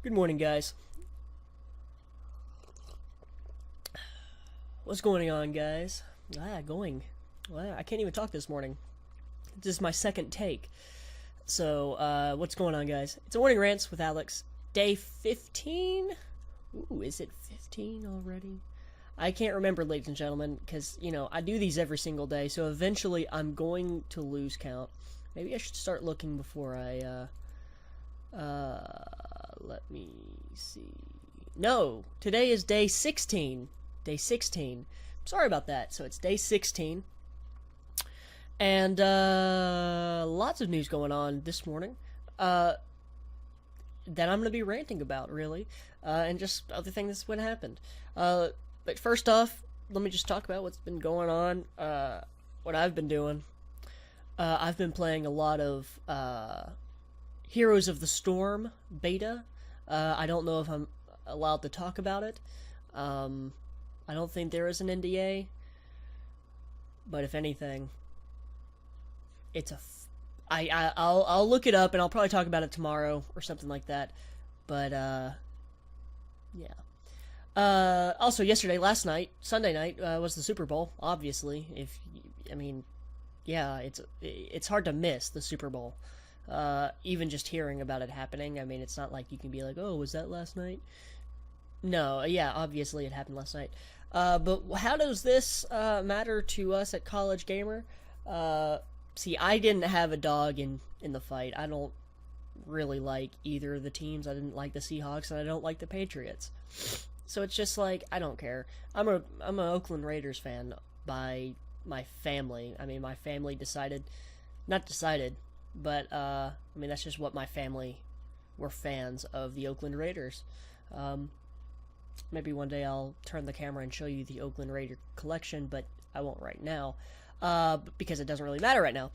Good morning, guys. What's going on, guys? I can't even talk this morning. This is my second take. So, what's going on, guys? It's a morning rants with Alex. Day 15? Ooh, is it 15 already? I can't remember, ladies and gentlemen, because, I do these every single day, so eventually I'm going to lose count. Maybe I should start looking before let me see. No, today is day 16. Day 16. Sorry about that. So it's day 16. And, lots of news going on this morning. That I'm going to be ranting about, really. And just other things that happened. But first off, let me just talk about what's been going on. What I've been doing. I've been playing a lot of, Heroes of the Storm beta. I don't know if I'm allowed to talk about it. I don't think there is an NDA. But if anything, it's I'll look it up and I'll probably talk about it tomorrow or something like that. But yeah. Also, last night, Sunday night, was the Super Bowl. Obviously, yeah, it's hard to miss the Super Bowl. Even just hearing about it happening, it's not like you can be like, oh, was that last night? No, yeah, obviously it happened last night. But how does this matter to us at College Gamer? See, I didn't have a dog in the fight. I don't really like either of the teams. I didn't like the Seahawks, and I don't like the Patriots. So it's just like, I don't care. I'm an Oakland Raiders fan by my family. My family not decided, but that's just what my family were fans of the Oakland Raiders. Maybe one day I'll turn the camera and show you the Oakland Raider collection, but I won't right now, because it doesn't really matter right now.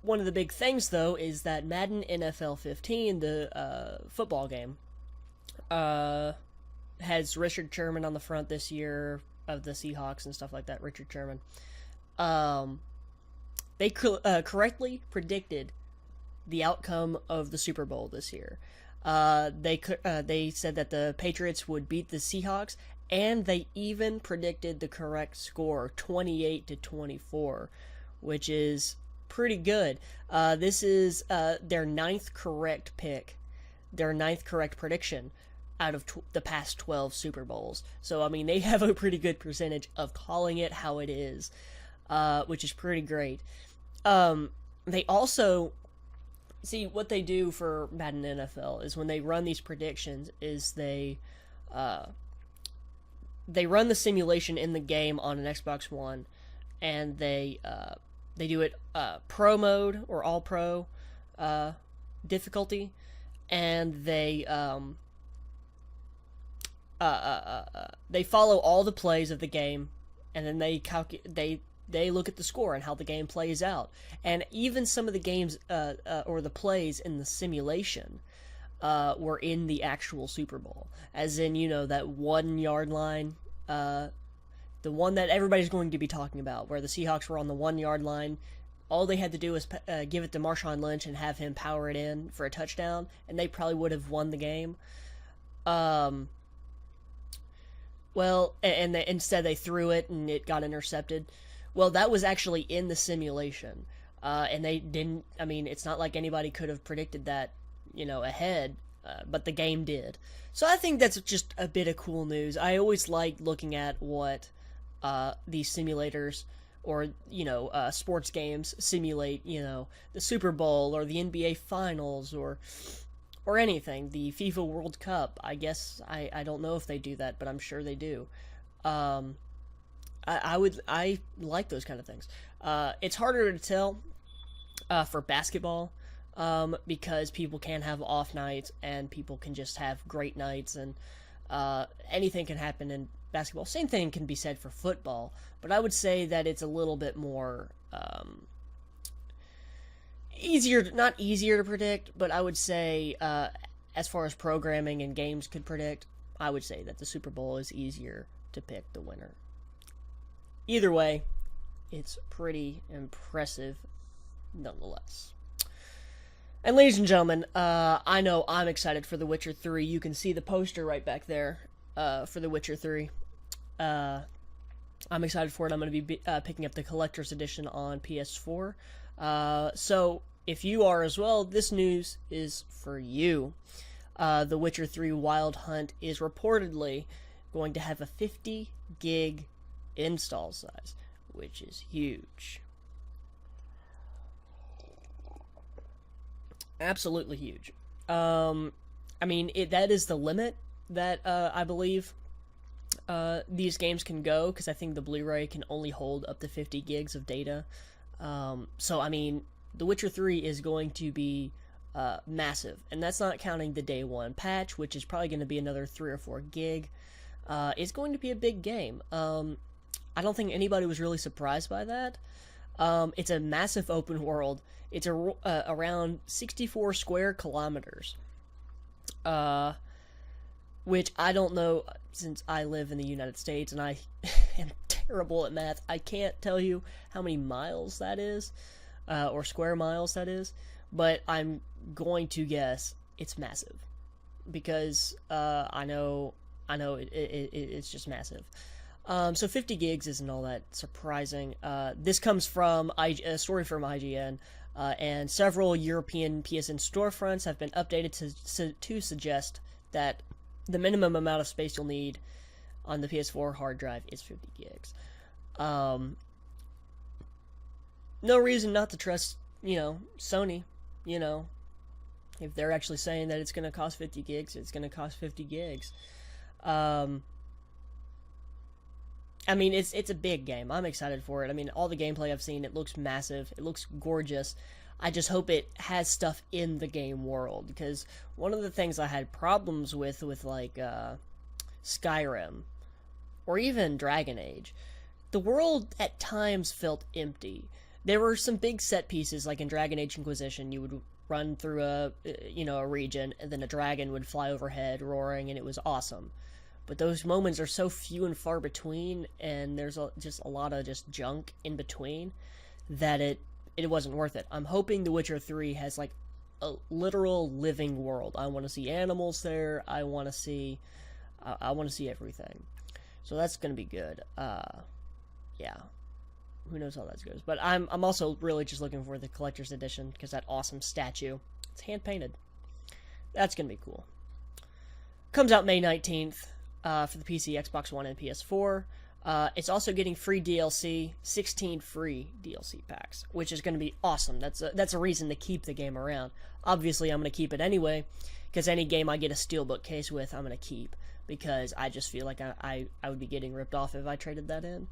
One of the big things, though, is that Madden NFL 15, the football game, has Richard Sherman on the front this year of the Seahawks and stuff like that. Richard Sherman. They correctly predicted the outcome of the Super Bowl this year. They said that the Patriots would beat the Seahawks, and they even predicted the correct score, 28-24, which is pretty good. This is their ninth correct pick, their ninth correct prediction out of the past 12 Super Bowls. So, they have a pretty good percentage of calling it how it is, which is pretty great. They also, see, what they do for Madden NFL is when they run these predictions is they run the simulation in the game on an Xbox One, and they do it pro mode or all pro difficulty, and they follow all the plays of the game, and then they look at the score and how the game plays out. And even some of the games or the plays in the simulation were in the actual Super Bowl. As in, that 1 yard line, the one that everybody's going to be talking about, where the Seahawks were on the 1 yard line. All they had to do was give it to Marshawn Lynch and have him power it in for a touchdown, and they probably would have won the game. Well, and instead they threw it and it got intercepted. Well, that was actually in the simulation. And they didn't, it's not like anybody could have predicted that, ahead, but the game did. So I think that's just a bit of cool news. I always like looking at what these simulators or, sports games simulate, the Super Bowl or the NBA Finals or anything, the FIFA World Cup. I guess, I don't know if they do that, but I'm sure they do. I like those kind of things. It's harder to tell for basketball because people can have off nights and people can just have great nights, and anything can happen in basketball. Same thing can be said for football, but I would say that it's a little bit more not easier to predict, but I would say as far as programming and games could predict, I would say that the Super Bowl is easier to pick the winner. Either way, it's pretty impressive nonetheless. And ladies and gentlemen, I know I'm excited for The Witcher 3. You can see the poster right back there for The Witcher 3. Uh, I'm excited for it. I'm going to be picking up the collector's edition on PS4. So if you are as well, this news is for you. The Witcher 3 Wild Hunt is reportedly going to have a 50 gig install size, which is huge. Absolutely huge. I mean, that is the limit that I believe these games can go, because I think the Blu-ray can only hold up to 50 gigs of data. So, I mean, The Witcher 3 is going to be massive, and that's not counting the day one patch, which is probably going to be another 3 or 4 gig. It's going to be a big game. I don't think anybody was really surprised by that. It's a massive open world. It's around 64 square kilometers. Which I don't know, since I live in the United States and I am terrible at math. I can't tell you how many miles that is, or square miles that is, but I'm going to guess it's massive, because I know it's just massive. So 50 gigs isn't all that surprising. This comes from a story from IGN, and several European PSN storefronts have been updated to suggest that the minimum amount of space you'll need on the PS4 hard drive is 50 gigs. No reason not to trust, Sony. If they're actually saying that it's going to cost 50 gigs, it's going to cost 50 gigs. I mean, it's a big game. I'm excited for it. I mean, all the gameplay I've seen, it looks massive. It looks gorgeous. I just hope it has stuff in the game world, because one of the things I had problems with like Skyrim or even Dragon Age, the world at times felt empty. There were some big set pieces, like in Dragon Age Inquisition. You would run through a region, and then a dragon would fly overhead roaring, and it was awesome. But those moments are so few and far between, and there's just a lot of just junk in between, that it wasn't worth it. I'm hoping The Witcher 3 has like a literal living world. I want to see animals there. I want to see everything. So that's gonna be good. Yeah. Who knows how that goes? But I'm also really just looking for the collector's edition, because that awesome statue, it's hand painted. That's gonna be cool. Comes out May 19th for the PC, Xbox One, and PS4. It's also getting free DLC, 16 free DLC packs, which is going to be awesome. That's a reason to keep the game around. Obviously, I'm going to keep it anyway, because any game I get a steelbook case with, I'm going to keep, because I just feel like I would be getting ripped off if I traded that in.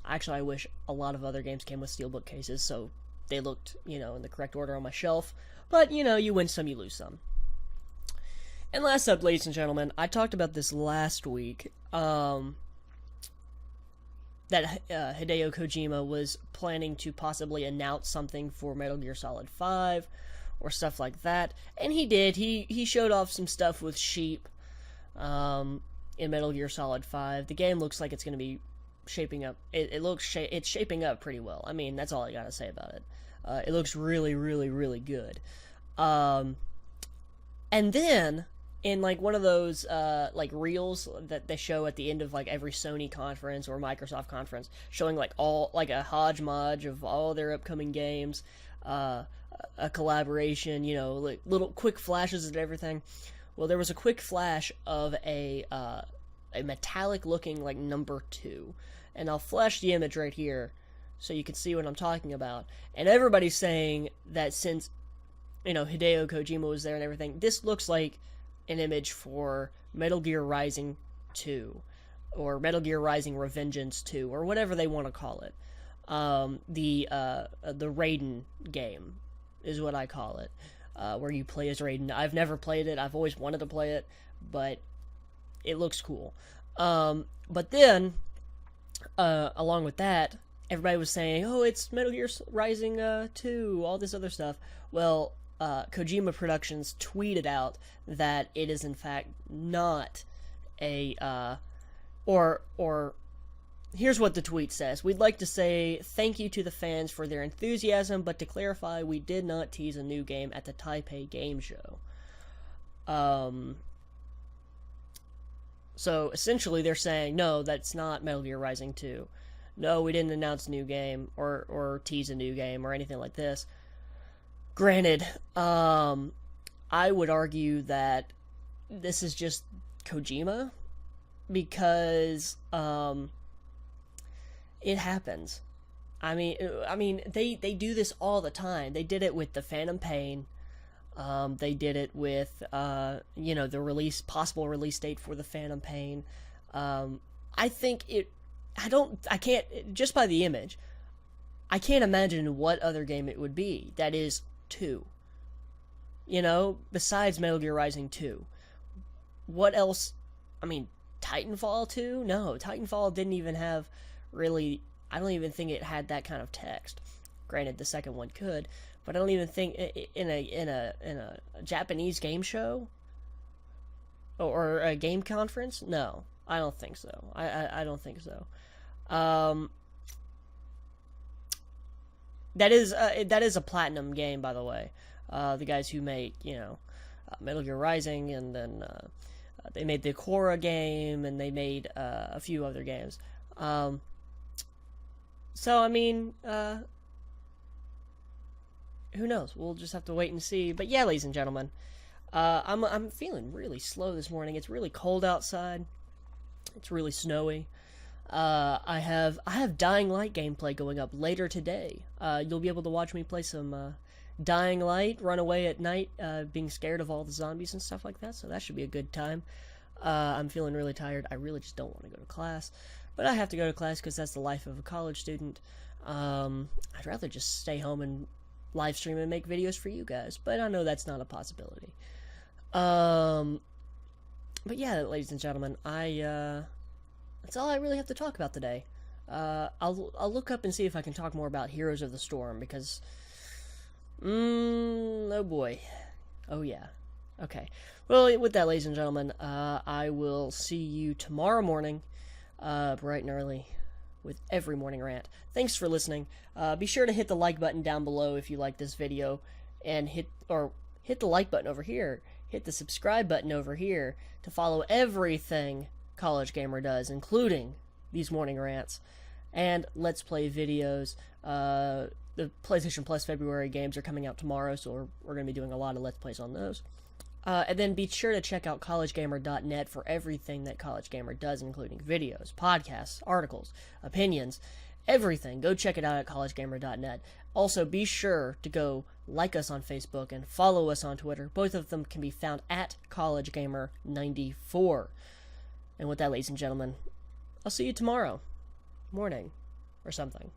Actually, I wish a lot of other games came with steelbook cases, so they looked, in the correct order on my shelf. But, you win some, you lose some. And last up, ladies and gentlemen, I talked about this last week, that Hideo Kojima was planning to possibly announce something for Metal Gear Solid 5, or stuff like that. And he did. He showed off some stuff with sheep in Metal Gear Solid 5. The game looks like it's going to be shaping up. It's shaping up pretty well. I mean, that's all I gotta say about it. It looks really, really, really good. And then, in like one of those like reels that they show at the end of like every Sony conference or Microsoft conference, showing like a hodgepodge of all their upcoming games, a collaboration, like little quick flashes and everything. Well, there was a quick flash of a metallic looking like number 2, and I'll flash the image right here so you can see what I'm talking about. And everybody's saying that since Hideo Kojima was there and everything, this looks like an image for Metal Gear Rising 2, or Metal Gear Rising Revengeance 2, or whatever they want to call it. The Raiden game is what I call it, where you play as Raiden. I've never played it. I've always wanted to play it, but it looks cool. But then, along with that, everybody was saying, oh, it's Metal Gear Rising 2, all this other stuff. Well, Kojima Productions tweeted out that it is in fact not a, or Here's what the tweet says. We'd like to say thank you to the fans for their enthusiasm, but to clarify, we did not tease a new game at the Taipei Game Show. So essentially they're saying, no, that's not Metal Gear Rising 2. No, we didn't announce a new game or tease a new game or anything like this. Granted, I would argue that this is just Kojima, because it happens. I mean, they do this all the time. They did it with the Phantom Pain. They did it with the possible release date for the Phantom Pain. I can't, just by the image, I can't imagine what other game it would be that is 2. Besides Metal Gear Rising 2. What else? I mean, Titanfall 2? No, Titanfall didn't even have really, I don't even think it had that kind of text. Granted, the second one could, but I don't even think in a Japanese game show or a game conference. No, I don't think so. I don't think so. That is a platinum game, by the way. The guys who made Metal Gear Rising, and then they made the Korra game, and they made a few other games. So I mean, who knows? We'll just have to wait and see. But yeah, ladies and gentlemen, I'm feeling really slow this morning. It's really cold outside. It's really snowy. I have Dying Light gameplay going up later today. You'll be able to watch me play some Dying Light, run away at night, being scared of all the zombies and stuff like that. So that should be a good time. I'm feeling really tired. I really just don't want to go to class, but I have to go to class because that's the life of a college student. I'd rather just stay home and live stream and make videos for you guys, but I know that's not a possibility. But yeah, ladies and gentlemen, that's all I really have to talk about today. I'll look up and see if I can talk more about Heroes of the Storm, because oh boy, oh yeah. Okay, well, with that, ladies and gentlemen, I will see you tomorrow morning, bright and early, with every morning rant. Thanks for listening. Be sure to hit the like button down below if you like this video, and hit the like button over here. Hit the subscribe button over here to follow everything College Gamer does, including these morning rants and Let's Play videos. The PlayStation Plus February games are coming out tomorrow, so we're going to be doing a lot of Let's Plays on those. And then be sure to check out collegegamer.net for everything that College Gamer does, including videos, podcasts, articles, opinions, everything. Go check it out at collegegamer.net. Also, be sure to go like us on Facebook and follow us on Twitter. Both of them can be found at collegegamer94. And with that, ladies and gentlemen, I'll see you tomorrow morning or something.